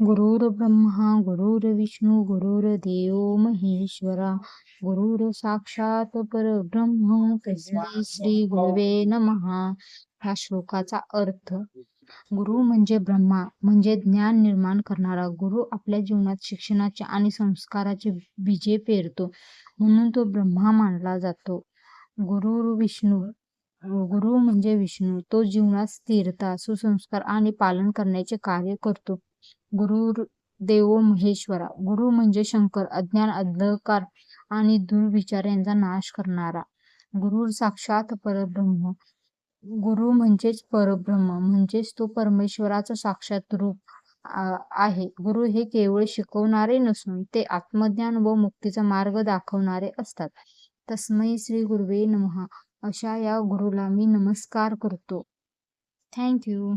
गुरुर्ब्रह्मा गुरुर्विष्णू गुरुर्देव महेश्वरा गुरुर साक्षात परब्रह्म तस्मै श्री गुरुवे नमः. ह्या श्लोकाचा अर्थ: गुरु म्हणजे ब्रह्मा, म्हणजे ज्ञान निर्माण करणारा. गुरु आपल्या जीवनात शिक्षणाचे आणि संस्काराचे बीजे पेरतो, म्हणून तो ब्रह्मा मानला जातो. गुरु म्हणजे विष्णू, तो जीवनात स्थिरता, सुसंस्कार आणि पालन करण्याचे कार्य करतो. गुरुर्देव महेश्वरा, गुरु म्हणजे शंकर, अज्ञान, अंधकार आणि दुर्विचार यांचा नाश करणारा. गुरु साक्षात परब्रह्म, गुरु म्हणजेच परब्रह्म, म्हणजेच तो परमेश्वराचं साक्षात रूप आहे. गुरु हे केवळ शिकवणारे नसून ते आत्मज्ञान व मुक्तीचा मार्ग दाखवणारे असतात. तस्मै श्री गुरुवे नमः. अशा या गुरुला मी नमस्कार करतो. थँक्यू.